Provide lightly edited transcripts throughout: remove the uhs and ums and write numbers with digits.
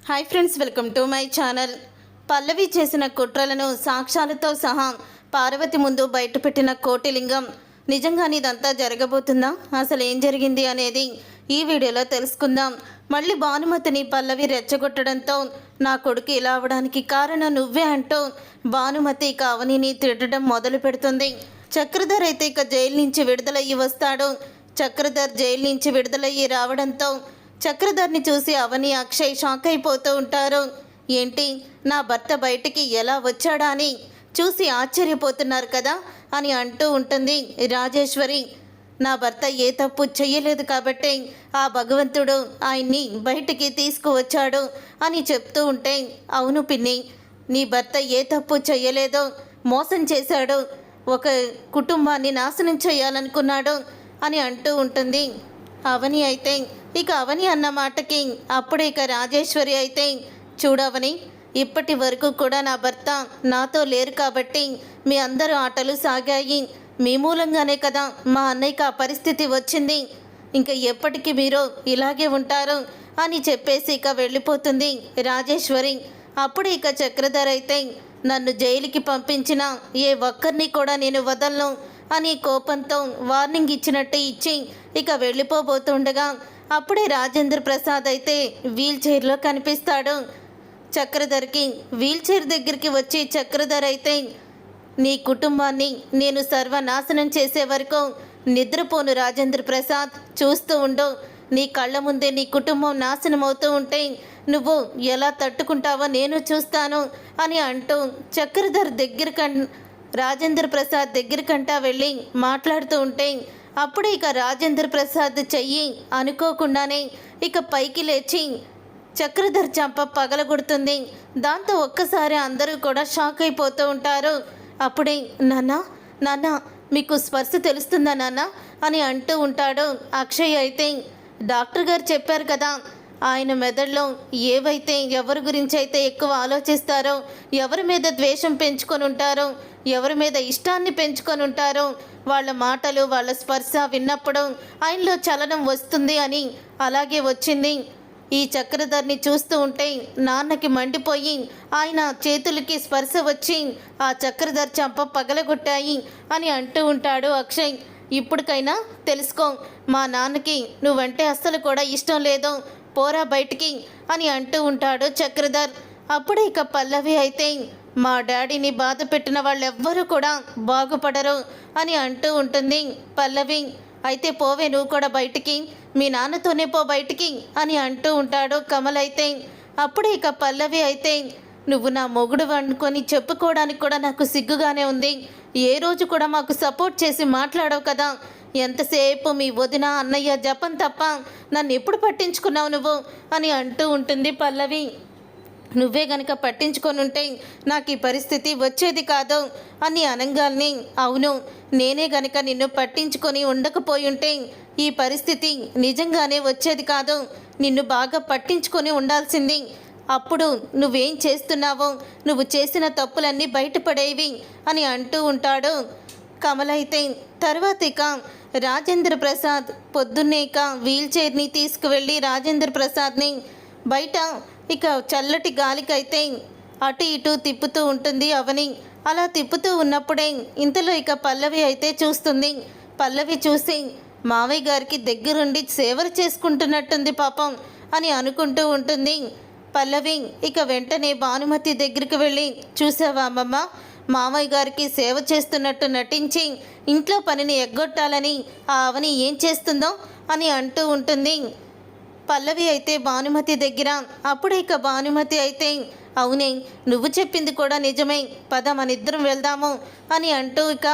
Hi friends, welcome to my channel. Pallavi చేసిన కుట్రలను సాక్ష్యాలతో సహా పార్వతి ముందు బయటపెట్టిన కోటిలింగం. నిజంగానే ఇదంతా జరగబోతుందా? అసలు ఏం జరిగింది అనేది ఈ వీడియోలో తెలుసుకుందాం. మళ్ళీ భానుమతిని పల్లవి రెచ్చగొట్టడంతో నా కొడుకు ఇలా అవడానికి కారణం నువ్వే అంటూ భానుమతి ఇక అవనిని తిట్టడం మొదలు పెడుతుంది. చక్రధర్ అయితే ఇక జైలు నుంచి విడుదలయ్యి వస్తాడు. చక్రధర్ జైలు నుంచి విడుదలయ్యి రావడంతో చక్రధర్ని చూసి అవని, అక్షయ్ షాక్ అయిపోతూ ఉంటారు. ఏంటి, నా భర్త బయటికి ఎలా వచ్చాడా అని చూసి ఆశ్చర్యపోతున్నారు కదా అని అంటూ ఉంటుంది రాజేశ్వరి. నా భర్త ఏ తప్పు చెయ్యలేదు కాబట్టి ఆ భగవంతుడు ఆయన్ని బయటికి తీసుకువచ్చాడు అని చెప్తూ ఉంటే, అవును పిన్ని, నీ భర్త ఏ తప్పు చెయ్యలేదో, మోసం చేశాడు, ఒక కుటుంబాన్ని నాశనం చేయాలనుకున్నాడు అని అంటూ ఉంటుంది అవని. అయితే ఇక అవని అన్న మాటకి అప్పుడే ఇక రాజేశ్వరి అయితే, చూడవని, ఇప్పటి వరకు కూడా నా భర్త నాతో లేరు కాబట్టి మీ అందరూ ఆటలు సాగాయి. మీ మూలంగానే కదా మా అన్నయ్యకి ఆ పరిస్థితి వచ్చింది. ఇంకా ఎప్పటికీ మీరు ఇలాగే ఉంటారు అని చెప్పేసి ఇక వెళ్ళిపోతుంది రాజేశ్వరి. అప్పుడు ఇక చక్రధర్ అయితే, నన్ను జైలుకి పంపించిన ఏ ఒక్కరిని కూడా నేను వదలను అని కోపంతో వార్నింగ్ ఇచ్చినట్టు ఇచ్చి ఇక వెళ్ళిపోబోతుండగా అప్పుడే రాజేంద్ర ప్రసాద్ అయితే వీల్ చైర్లో కనిపిస్తాడు. చక్రధర్కి వీల్ చైర్ దగ్గరికి వచ్చి చక్రధర్ అయితే, నీ కుటుంబాన్ని నేను సర్వనాశనం చేసే వరకు నిద్రపోను రాజేంద్ర ప్రసాద్, చూస్తూ ఉండు. నీ కళ్ళ ముందే నీ కుటుంబం నాశనం అవుతూ ఉంటే నువ్వు ఎలా తట్టుకుంటావో నేను చూస్తాను అని అంటూ చక్రధర్ రాజేంద్ర ప్రసాద్ దగ్గరికంటా వెళ్ళి మాట్లాడుతూ ఉంటే అప్పుడే ఇక రాజేంద్ర ప్రసాద్ చెయ్యి అనుకోకుండానే ఇక పైకి లేచి చక్రధర్ చంప పగలగొడుతుంది. దాంతో ఒక్కసారి అందరూ కూడా షాక్ అయిపోతూ ఉంటారు. అప్పుడే, నాన్న మీకు స్పర్శ తెలుస్తుందా నాన్న అని అంటూ ఉంటాడు అక్షయ్. అయితే డాక్టర్ గారు చెప్పారు కదా, ఆయన మెదడులో ఏవైతే ఎవరి గురించి అయితే ఎక్కువ ఆలోచిస్తారో, ఎవరి మీద ద్వేషం పెంచుకొని ఉంటారో, ఎవరి మీద ఇష్టాన్ని పెంచుకొని ఉంటారో, వాళ్ళ మాటలు, వాళ్ళ స్పర్శ విన్నప్పుడు ఆయనలో చలనం వస్తుంది అని. అలాగే వచ్చింది. ఈ చక్రధర్ని చూస్తూ ఉంటే నాన్నకి మండిపోయి ఆయన చేతులకి స్పర్శ వచ్చి ఆ చక్రధర్ చంప పగలగొట్టాయి అని అంటూ ఉంటాడు అక్షయ్. ఇప్పటికైనా తెలుసుకో, మా నాన్నకి నువ్వంటే అస్సలు కూడా ఇష్టం లేదు, పోరా బయటికి అని అంటూ ఉంటాడు చక్రధర్. అప్పుడు ఇక పల్లవి అయితే, మా డాడీని బాధ పెట్టిన వాళ్ళెవ్వరూ కూడా బాగుపడరు అని అంటూ ఉంటుంది పల్లవి. అయితే పోవే నువ్వు కూడా బయటికి, మీ నాన్నతోనే పో బయటికి అని అంటూ ఉంటాడు కమల్. అయితే అప్పుడు ఇక పల్లవి అయితే, నువ్వు నా మొగుడు అనుకొని చెప్పుకోవడానికి కూడా నాకు సిగ్గుగానే ఉంది. ఏ రోజు కూడా మాకు సపోర్ట్ చేసి మాట్లాడవు కదా, ఎంతసేపు మీ వదిన అన్నయ్య జపం తప్ప నన్ను ఎప్పుడు పట్టించుకున్నావు నువ్వు అని అంటూ ఉంటుంది పల్లవి. నువ్వే గనక పట్టించుకొని ఉంటే నాకు ఈ పరిస్థితి వచ్చేది కాదు అని అనగానే, అవును, నేనే గనక నిన్ను పట్టించుకొని ఉండకపోయి ఉంటే ఈ పరిస్థితి నిజంగానే వచ్చేది కాదు. నిన్ను బాగా పట్టించుకొని ఉండాల్సింది. అప్పుడు నువ్వేం చేస్తున్నావో, నువ్వు చేసిన తప్పులన్నీ బయటపడేవి అని అంటూ ఉంటాడు కమల్. అయితే తర్వాత ఇక రాజేంద్ర ప్రసాద్ పొద్దున్నే ఇక వీల్ చైర్ని తీసుకువెళ్ళి రాజేంద్ర ప్రసాద్ని బయట ఇక చల్లటి గాలికైతే అటు ఇటు తిప్పుతూ ఉంటుంది అవని. అలా తిప్పుతూ ఉన్నప్పుడే ఇంతలో ఇక పల్లవి అయితే చూస్తుంది. పల్లవి చూసి, మావయ్య గారికి దగ్గరుండి సేవలు చేసుకుంటున్నట్టుంది పాపం అని అనుకుంటూ ఉంటుంది పల్లవి. ఇక వెంటనే భానుమతి దగ్గరికి వెళ్ళి, చూసావా అమ్మమ్మ, మావయ్య గారికి సేవ చేస్తున్నట్టు నటించి ఇంట్లో పనిని ఎగ్గొట్టాలని ఆ అవని ఏం చేస్తుందో అని అంటూ ఉంటుంది పల్లవి. అయితే భానుమతి దగ్గర అప్పుడే ఇక భానుమతి అయితే, అవునే, నువ్వు చెప్పింది కూడా నిజమే, పద మనిద్దరం వెళ్దాము అని అంటూ ఇక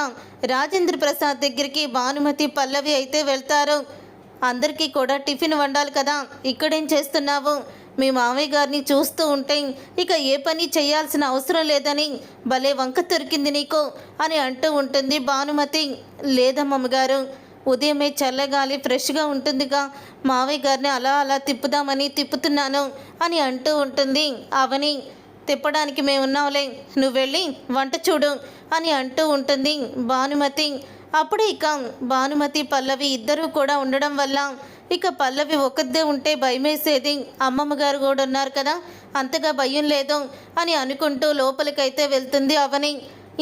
రాజేంద్ర ప్రసాద్ దగ్గరికి భానుమతి పల్లవి అయితే వెళ్తారు. అందరికీ కూడా టిఫిన్ వండాలి కదా, ఇక్కడేం చేస్తున్నావు, మీ మామయ్య గారిని చూస్తూ ఉంటే ఇక ఏ పని చేయాల్సిన అవసరం లేదని భలే వంక దొరికింది నీకు అని అంటూ ఉంటుంది భానుమతి. లేదమ్మగారు, ఉదయమే చల్లగాలి ఫ్రెష్గా ఉంటుందిగా, మావయ్య గారిని అలా అలా తిప్పుదామని తిప్పుతున్నాను అని అంటూ ఉంటుంది అవని. తిప్పడానికి మేమున్నాంలే, నువ్వు వెళ్ళి వంట చూడు అని అంటూ ఉంటుంది భానుమతి. అప్పుడు ఇక భానుమతి పల్లవి ఇద్దరూ కూడా ఉండడం వల్ల ఇక పల్లవి ఒక్కదే ఉంటే భయమేసేది. అమ్మమ్మ గారు కూడా ఉన్నారు కదా అంతగా భయం లేదు అని అనుకుంటూ లోపలికైతే వెళ్తుంది అవని.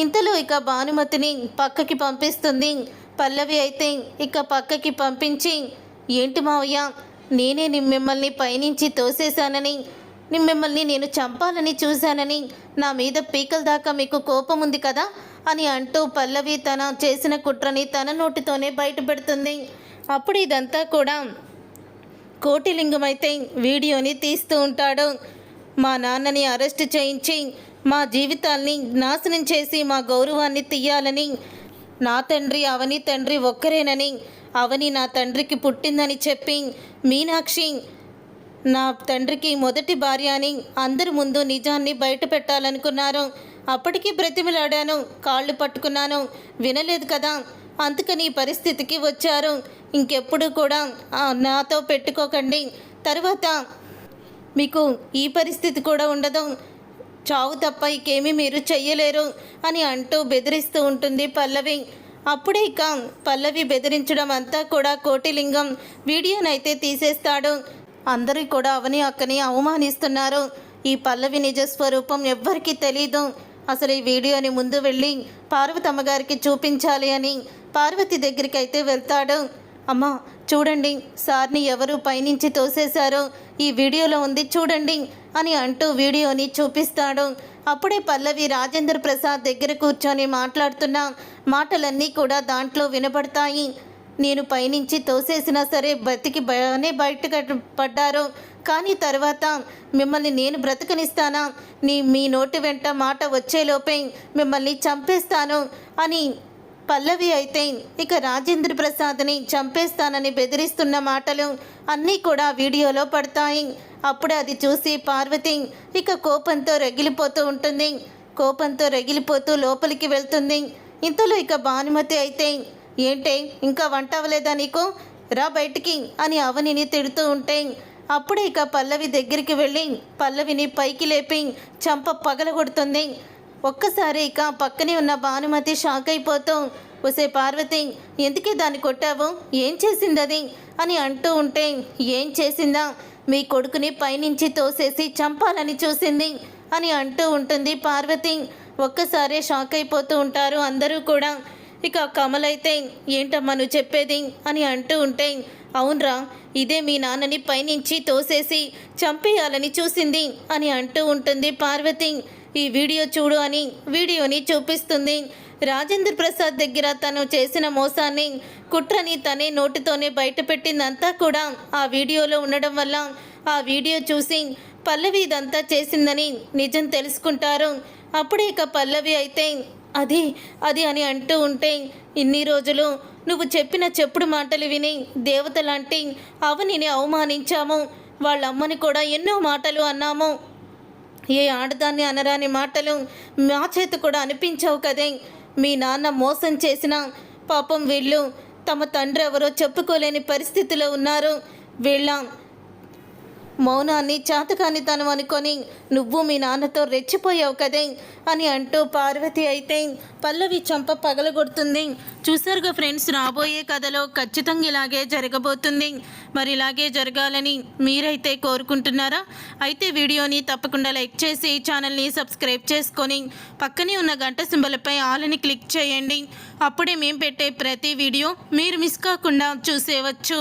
ఇంతలో ఇక భానుమతిని పక్కకి పంపిస్తుంది పల్లవి. అయితే ఇక పక్కకి పంపించి, ఏంటి మావయ్య, నేనే మిమ్మల్ని పైనుంచి తోసేశానని, మిమ్మల్ని నేను చంపాలని చూశానని నా మీద పీకల దాకా మీకు కోపం ఉంది కదా అని అంటూ పల్లవి తన చేసిన కుట్రని తన నోటితోనే బయట పెడుతుంది. అప్పుడు ఇదంతా కూడా కోటిలింగం అయితే వీడియోని తీస్తూ ఉంటాడు. మా నాన్నని అరెస్ట్ చేయించి మా జీవితాల్ని నాశనం చేసి మా గౌరవాన్ని తీయాలని, నా తండ్రి అవని తండ్రి ఒక్కరేనని, అవని నా తండ్రికి పుట్టిందని చెప్పి మీనాక్షి నా తండ్రికి మొదటి భార్య అని అందరి ముందు నిజాన్ని బయట పెట్టాలనుకున్నారు. అప్పటికి బ్రతిమలాడాను, కాళ్ళు పట్టుకున్నాను, వినలేదు కదా, అందుకని ఈ పరిస్థితికి వచ్చారు. ఇంకెప్పుడు కూడా నాతో పెట్టుకోకండి, తర్వాత మీకు ఈ పరిస్థితి కూడా ఉండదు, చావు తప్ప ఇంకేమీ మీరు చెయ్యలేరు అని అంటూ బెదిరిస్తూ ఉంటుంది పల్లవి. అప్పుడే ఇక పల్లవి బెదిరించడం అంతా కూడా కోటిలింగం వీడియోనైతే తీసేస్తాడు. అందరూ కూడా అవని అక్కని అవమానిస్తున్నారు. ఈ పల్లవి నిజస్వరూపం ఎవ్వరికీ తెలీదు. అసలు ఈ వీడియోని ముందు వెళ్ళి పార్వతమ్మ గారికి చూపించాలి అని పార్వతి దగ్గరికి అయితే వెళ్తాడు. అమ్మ చూడండి, సార్ని ఎవరు పైనుంచి తోసేశారో ఈ వీడియోలో ఉంది చూడండి అని అంటూ వీడియోని చూపిస్తాడు. అప్పుడే పల్లవి రాజేంద్ర ప్రసాద్ దగ్గర కూర్చొని మాట్లాడుతున్న మాటలన్నీ కూడా దాంట్లో వినపడతాయి. నేను పైనుంచి తోసేసినా సరే బతికి బయటకు పడ్డారు, కానీ తర్వాత మిమ్మల్ని నేను బ్రతకనిస్తానా, మీ నోటి వెంట మాట వచ్చేలోపే మిమ్మల్ని చంపేస్తాను అని పల్లవి అయితే ఇక రాజేంద్ర ప్రసాద్ని చంపేస్తానని బెదిరిస్తున్న మాటలు అన్నీ కూడా వీడియోలో పడతాయి. అప్పుడు అది చూసి పార్వతి ఇక కోపంతో రగిలిపోతూ ఉంటుంది. కోపంతో రగిలిపోతూ లోపలికి వెళ్తుంది. ఇంతలో ఇక భానుమతి అయితే, ఏంటే ఇంకా వంట అవ్వలేదా నీకు, రా బయటికి అని అవనిని తిడుతూ ఉంటే అప్పుడే ఇక పల్లవి దగ్గరికి వెళ్ళి పల్లవిని పైకి లేపి చంప పగలగొడుతుంది. ఒక్కసారి ఇక పక్కనే ఉన్న భానుమతి షాక్ అయిపోతూ, ఒసే పార్వతి, ఎందుకే దాన్ని కొట్టావు, ఏం చేసింది అది అని అంటూ ఉంటే, ఏం చేసిందా, మీ కొడుకుని పైనుంచి తోసేసి చంపాలని చూసింది అని అంటూ ఉంటుంది పార్వతి. ఒక్కసారే షాక్ అయిపోతూ ఉంటారు అందరూ కూడా. ఇక కమల్ అయితే, ఏంటమ్మా నువ్వు చెప్పేది అని అంటూ ఉంటే, అవునరా, ఇదే మీ నాన్నని పైనుంచి తోసేసి చంపేయాలని చూసింది అని అంటూ ఉంటుంది పార్వతి. ఈ వీడియో చూడు అని వీడియోని చూపిస్తుంది. రాజేంద్ర ప్రసాద్ దగ్గర తను చేసిన మోసాన్ని, కుట్రని తనే నోటితోనే బయటపెట్టిందంతా కూడా ఆ వీడియోలో ఉండడం వల్ల ఆ వీడియో చూసి పల్లవి ఇదంతా చేసిందని నిజం తెలుసుకుంటారు. అప్పుడే ఇక పల్లవి అయితే అది అని అంటూ ఉంటే, ఇన్ని రోజులు నువ్వు చెప్పిన చెప్పుడు మాటలు విని దేవత లాంటి అవనిని అవమానించాము, వాళ్ళ అమ్మని కూడా ఎన్నో మాటలు అన్నాము, ఏ ఆడదాన్ని అనరాని మాటలు మా చేత కూడా అనిపించావు కదే, మీ నాన్న మోసం చేసిన పాపం వీళ్ళు తమ తండ్రి ఎవరో చెప్పుకోలేని పరిస్థితిలో ఉన్నారు, వీళ్ళ మౌనాన్ని చాతకానితనం అనుకొని నువ్వు మీ నాన్నతో రెచ్చిపోయావు కదే అని అంటూ పార్వతి అయితే పల్లవి చంప పగలగొడుతుంది. చూసారుగా ఫ్రెండ్స్, రాబోయే కథలో ఖచ్చితంగా ఇలాగే జరగబోతుంది. మరి ఇలాగే జరగాలని మీరైతే కోరుకుంటున్నారా? అయితే వీడియోని తప్పకుండా లైక్ చేసి ఛానల్ని సబ్స్క్రైబ్ చేసుకొని పక్కనే ఉన్న గంట సింబల్పై ఆల్ అని క్లిక్ చేయండి. అప్పుడే మేము పెట్టే ప్రతి వీడియో మీరు మిస్ కాకుండా చూసేవచ్చు.